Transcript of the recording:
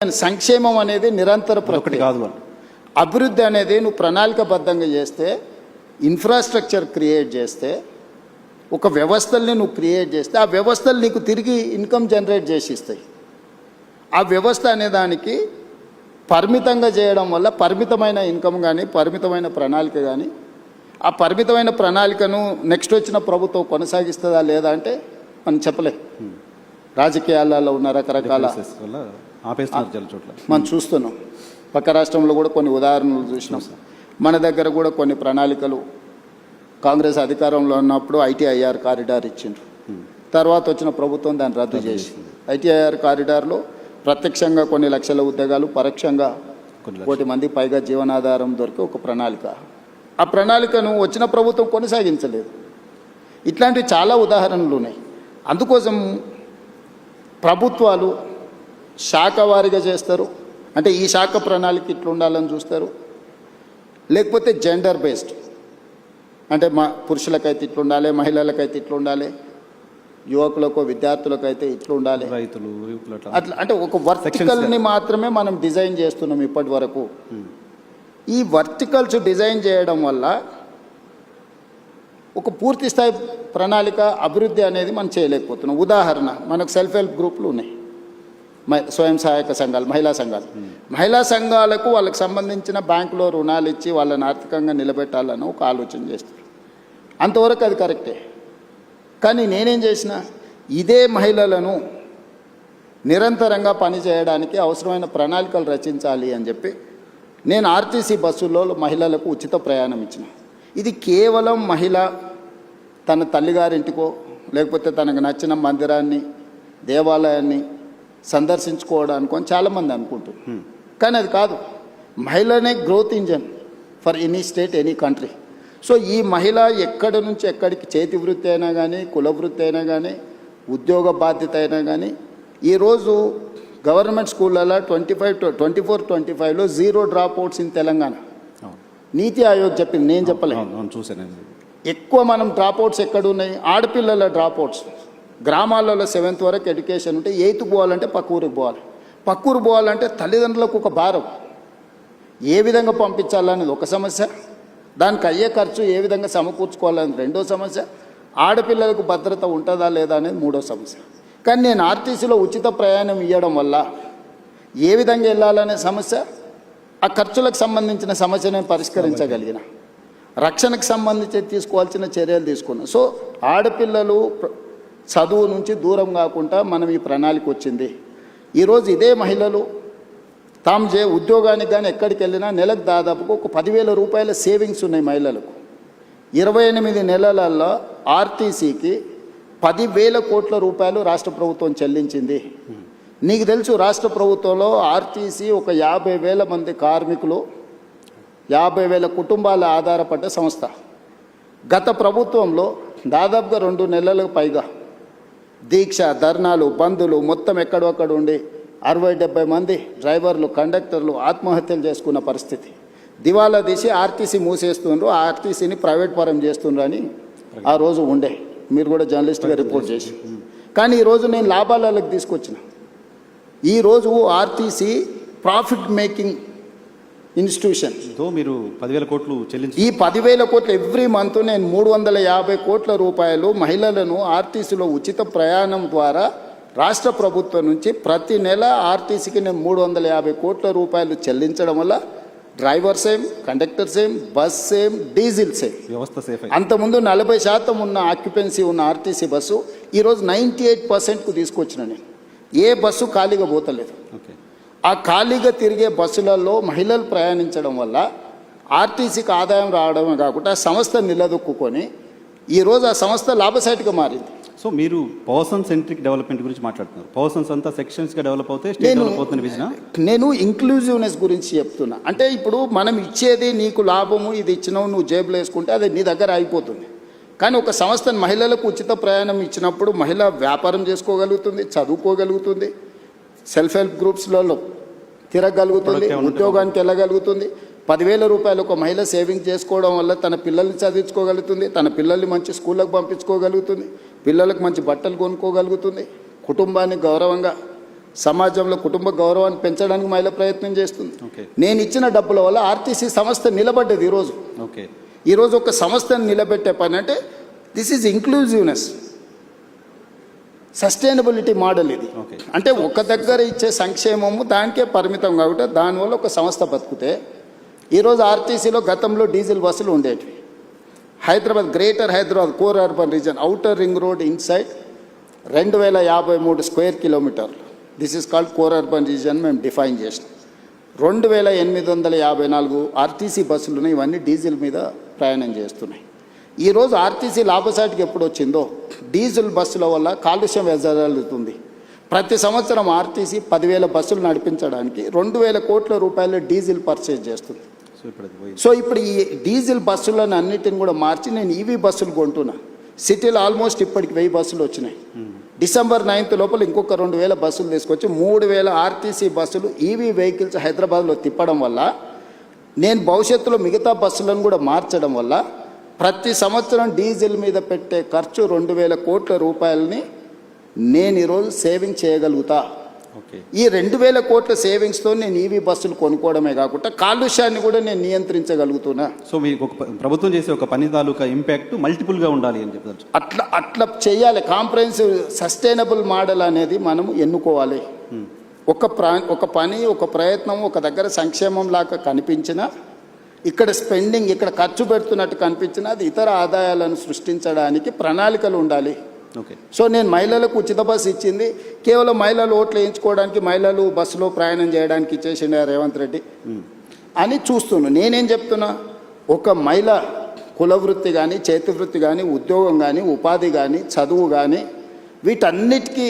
సంక్షేమం అనేది నిరంతర ప్రక్రియ కాదు. అభివృద్ధి అనేది నువ్వు ప్రణాళికబద్ధంగా చేస్తే, ఇన్ఫ్రాస్ట్రక్చర్ క్రియేట్ చేస్తే, ఒక వ్యవస్థల్ని నువ్వు క్రియేట్ చేస్తే ఆ వ్యవస్థలు నీకు తిరిగి ఇన్కమ్ జనరేట్ చేసి ఇస్తాయి. ఆ వ్యవస్థ అనే దానికి పరిమితంగా చేయడం వల్ల పరిమితమైన ఇన్కమ్ కానీ, పరిమితమైన ప్రణాళిక కానీ, ఆ పరిమితమైన ప్రణాళికను నెక్స్ట్ వచ్చిన ప్రభుత్వం కొనసాగిస్తుందా లేదా అంటే మనం చెప్పలేం. రాజకీయాలలో ఉన్న రకరకాల మనం చూస్తున్నాం. పక్క రాష్ట్రంలో కూడా కొన్ని ఉదాహరణలు చూసినాం. మన దగ్గర కూడా కొన్ని ప్రణాళికలు కాంగ్రెస్ అధికారంలో ఉన్నప్పుడు ఐటీఐఆర్ కారిడార్ ఇచ్చిండ్రు. తర్వాత వచ్చిన ప్రభుత్వం దాన్ని రద్దు చేసి ఐటీఐఆర్ కారిడార్లో ప్రత్యక్షంగా కొన్ని లక్షల ఉద్యోగాలు, పరోక్షంగా 1 కోటి మంది పైగా జీవనాధారం దొరికే ఒక ప్రణాళిక. ఆ ప్రణాళికను వచ్చిన ప్రభుత్వం కొనసాగించలేదు. ఇట్లాంటి చాలా ఉదాహరణలు ఉన్నాయి. అందుకోసం ప్రభుత్వాలు శాఖ వారీగా చేస్తారు. అంటే ఈ శాఖ ప్రణాళిక ఇట్లా ఉండాలని చూస్తారు. లేకపోతే జెండర్ బేస్డ్, అంటే పురుషులకైతే ఇట్లా ఉండాలి, మహిళలకైతే ఇట్లా ఉండాలి, యువకులకు విద్యార్థులకైతే ఇట్లా ఉండాలి, రైతులు అట్లా. అంటే ఒక వర్టికల్ని మాత్రమే మనం డిజైన్ చేస్తున్నాం ఇప్పటి వరకు. ఈ వర్టికల్స్ డిజైన్ చేయడం వల్ల ఒక పూర్తి స్థాయి ప్రణాళిక అభివృద్ధి అనేది మనం చేయలేకపోతున్నాం. ఉదాహరణ, మనకు సెల్ఫ్ హెల్ప్ గ్రూపులు ఉన్నాయి, స్వయం సహాయక సంఘాలు, మహిళా సంఘాలు. మహిళా సంఘాలకు వాళ్ళకి సంబంధించిన బ్యాంకులో రుణాలు ఇచ్చి వాళ్ళని ఆర్థికంగా నిలబెట్టాలని ఒక ఆలోచన చేస్తారు. అంతవరకు అది కరెక్టే. కానీ నేనేం చేసిన, ఇదే మహిళలను నిరంతరంగా పనిచేయడానికి అవసరమైన ప్రణాళికలు రచించాలి అని చెప్పి నేను ఆర్టీసీ బస్సుల్లో మహిళలకు ఉచిత ప్రయాణం ఇచ్చిన. ఇది కేవలం మహిళ తన తల్లిగారింటికో లేకపోతే తనకు నచ్చిన మందిరాన్ని, దేవాలయాన్ని సందర్శించుకోవడానికి అని చాలామంది అనుకుంటారు. కానీ అది కాదు. మహిళనే growth engine for any state, any country. So ఈ మహిళ ఎక్కడి నుంచి ఎక్కడికి, చేతి వృత్తి అయినా కానీ, కుల వృత్తి అయినా కానీ, ఉద్యోగ బాధ్యత అయినా కానీ, ఈరోజు గవర్నమెంట్ స్కూళ్ళలో 24-25లో 0 డ్రాప్ అవుట్స్ ఇన్ తెలంగాణ. నీతి ఆయోగ్ చెప్పింది, నేను చెప్పలేదు, చూసాను. ఎక్కువ మనం డ్రాప్ అవుట్స్ ఎక్కడున్నాయి, ఆడపిల్లల డ్రాప్ అవుట్స్. గ్రామాలలో 7th వరకు ఎడ్యుకేషన్ ఉంటే 8th పోవాలంటే పక్క ఊరికి పోవాలి. పక్క ఊరు పోవాలంటే తల్లిదండ్రులకు ఒక భారం. ఏ విధంగా పంపించాలనేది ఒక సమస్య, దానికి అయ్యే ఖర్చు ఏ విధంగా సమకూర్చుకోవాలని రెండో సమస్య, ఆడపిల్లలకు భద్రత ఉంటుందా లేదా అనేది మూడో సమస్య. కానీ నేను ఆర్టీసీలో ఉచిత ప్రయాణం ఇవ్వడం వల్ల ఏ విధంగా వెళ్ళాలనే సమస్య, ఆ ఖర్చులకు సంబంధించిన సమస్యను పరిష్కరించగలిగిన, రక్షణకు సంబంధించి తీసుకోవాల్సిన చర్యలు తీసుకున్నాం. సో ఆడపిల్లలు చదువు నుంచి దూరం కాకుండా మనం ఈ ప్రణాళిక వచ్చింది. ఈరోజు ఇదే మహిళలు తాము ఉద్యోగానికి కానీ ఎక్కడికి వెళ్ళినా నెలకు దాదాపుగా ఒక 10,000 రూపాయల సేవింగ్స్ ఉన్నాయి మహిళలకు. 28 నెలలలో ఆర్టీసీకి 10,000 కోట్ల రూపాయలు రాష్ట్ర ప్రభుత్వం చెల్లించింది. నీకు తెలుసు, రాష్ట్ర ప్రభుత్వంలో ఆర్టీసీ ఒక 50,000 మంది కార్మికులు, 50,000 కుటుంబాల ఆధారపడ్డ సంస్థ. గత ప్రభుత్వంలో దాదాపుగా 2 నెలలకు పైగా దీక్ష, ధర్నాలు, బంధులు మొత్తం ఎక్కడొక్కడ ఉండి 60-70 మంది డ్రైవర్లు, కండక్టర్లు ఆత్మహత్యలు చేసుకున్న పరిస్థితి. దివాలా తీసి ఆర్టీసీ మూసేస్తుండ్రు, ఆర్టీసీని ప్రైవేట్ పరం చేస్తుండ్రు అని ఆ రోజు ఉండే. మీరు కూడా జర్నలిస్ట్గా రిపోర్ట్ చేసి. కానీ ఈరోజు నేను లాభాలకు తీసుకొచ్చిన. ఈరోజు ఆర్టీసీ ప్రాఫిట్ మేకింగ్ ఇన్స్టిట్యూషన్. మీరు 10,000 కోట్లు చెల్లించి, ఈ 10,000 కోట్లు ఎవ్రీ మంత్ నేను 350 కోట్ల రూపాయలు మహిళలను ఆర్టీసీలో ఉచిత ప్రయాణం ద్వారా రాష్ట్ర ప్రభుత్వం నుంచి ప్రతి నెల ఆర్టీసీకి నేను 350 కోట్ల రూపాయలు చెల్లించడం వల్ల driver same, conductor same, bus same, diesel same, వ్యవస్థ సేఫ్. అంతకుముందు 40% ఉన్న ఆక్యుపెన్సీ ఉన్న ఆర్టీసీ బస్సు ఈరోజు 98%కు తీసుకొచ్చిన నేను. ఏ బస్సు ఖాళీగా పోతలేదు. ఆ ఖాళీగా తిరిగే బస్సులలో మహిళలు ప్రయాణించడం వల్ల ఆర్టీసీకి ఆదాయం రావడమే కాకుండా సంస్థ నిలదొక్కుని ఈరోజు ఆ సంస్థ లాభసాటిగా మారింది. సో మీరు పర్సన్ సెంట్రిక్ డెవలప్మెంట్ గురించి మాట్లాడుతున్నారు. పర్సన్స్ అంతా సెక్షన్స్గా డెవలప్ అవుతే స్టేట్ డెవలప్ అవుతున్న విజన్. నేను ఇంక్లూజివ్నెస్ గురించి చెప్తున్నా. అంటే ఇప్పుడు మనం ఇచ్చేది నీకు లాభము, ఇది ఇచ్చినావు నువ్వు జేబులో వేసుకుంటే అది నీ దగ్గర అయిపోతుంది. కానీ ఒక సంస్థ మహిళలకు ఉచిత ప్రయాణం ఇచ్చినప్పుడు మహిళ వ్యాపారం చేసుకోగలుగుతుంది, చదువుకోగలుగుతుంది, సెల్ఫ్ హెల్ప్ గ్రూప్స్లలో తిరగలుగుతుంది, ఉద్యోగానికి వెళ్ళగలుగుతుంది. 10,000 రూపాయలు ఒక మహిళ సేవింగ్ చేసుకోవడం వల్ల తన పిల్లల్ని చదివించుకోగలుగుతుంది, తన పిల్లల్ని మంచి స్కూళ్ళకు పంపించుకోగలుగుతుంది, పిల్లలకు మంచి బట్టలు కొనుక్కోగలుగుతుంది, కుటుంబాన్ని గౌరవంగా సమాజంలో కుటుంబ గౌరవాన్ని పెంచడానికి మహిళ ప్రయత్నం చేస్తుంది. ఓకే. నేను ఇచ్చిన డబ్బుల వల్ల ఆర్టీసీ సంస్థ నిలబడ్డది ఈరోజు. ఓకే. ఈరోజు ఒక సంస్థను నిలబెట్టే పని అంటే this is inclusiveness, sustainability model ఇది. ఓకే. అంటే ఒక దగ్గర ఇచ్చే సంక్షేమము దానికే పరిమితం కాబట్టి దానివల్ల ఒక సంస్థ బతుకుతే, ఈరోజు ఆర్టీసీలో గతంలో డీజిల్ బస్సులు ఉండేటివి. Hyderabad, greater Hyderabad core urban region, outer ring road inside 2053 square కిలోమీటర్లు. This is called core urban region మేము డిఫైన్ చేసినాం. 2854 ఆర్టీసీ బస్సులు ఉన్నాయి. ఇవన్నీ డీజిల్ మీద ప్రయాణం చేస్తున్నాయి. ఈరోజు ఆర్టీసీ లాభసాటికి ఎప్పుడు వచ్చిందో డీజిల్ బస్సుల వల్ల కాలుష్యం వెదజల్లుతుంది. ప్రతి సంవత్సరం ఆర్టీసీ 10,000 బస్సులు నడిపించడానికి 2,000 కోట్ల రూపాయల డీజిల్ పర్చేజ్ చేస్తుంది. సో ఇప్పుడు ఈ డీజిల్ బస్సులను అన్నిటిని కూడా మార్చి నేను ఈవీ బస్సులు కొంటున్నా. సిటీలో ఆల్మోస్ట్ ఇప్పటికి 1000 బస్సులు వచ్చినాయి. డిసెంబర్ 9th లోపల ఇంకొక 2,000 బస్సులు తీసుకొచ్చి 3,000 ఆర్టీసీ బస్సులు ఈవీ వెహికల్స్ హైదరాబాద్లో తిప్పడం వల్ల, నేను భవిష్యత్తులో మిగతా బస్సులను కూడా మార్చడం వల్ల ప్రతి సంవత్సరం డీజిల్ మీద పెట్టే ఖర్చు 2,000 కోట్ల రూపాయలని నేను ఈరోజు సేవింగ్ చేయగలుగుతా. ఓకే. ఈ 2,000 కోట్ల సేవింగ్స్తో నేను ఈవీ బస్సులు కొనుక్కోవడమే కాకుండా కాలుష్యాన్ని కూడా నేను నియంత్రించగలుగుతున్నా. సో మీకు ఒక ప్రభుత్వం చేసే ఒక పని తాలూకా ఇంపాక్ట్ మల్టిపుల్గా ఉండాలి అని చెప్తారు. అట్లా చేయాలి. కాంప్రహెన్సివ్ సస్టైనబుల్ మోడల్ అనేది మనం ఎన్నుకోవాలి. ఒక పని, ఒక ప్రయత్నం ఒక దగ్గర సంక్షేమం లాగా కనిపించినా, ఇక్కడ స్పెండింగ్, ఇక్కడ ఖర్చు పెడుతున్నట్టు కనిపించినా, అది ఇతర ఆదాయాలను సృష్టించడానికి ప్రణాళికలు ఉండాలి. ఓకే. సో నేను మహిళలకు ఉచిత బస్సు ఇచ్చింది కేవలం మహిళలు ఓట్లు వేయించుకోవడానికి, మహిళలు బస్సులో ప్రయాణం చేయడానికి ఇచ్చేసిండే రేవంత్ రెడ్డి అని చూస్తున్నాను. నేనేం చెప్తున్నా, ఒక మహిళ కుల వృత్తి కానీ, చేతి వృత్తి కానీ, ఉద్యోగం కానీ, ఉపాధి కానీ, చదువు కానీ, వీటన్నిటికీ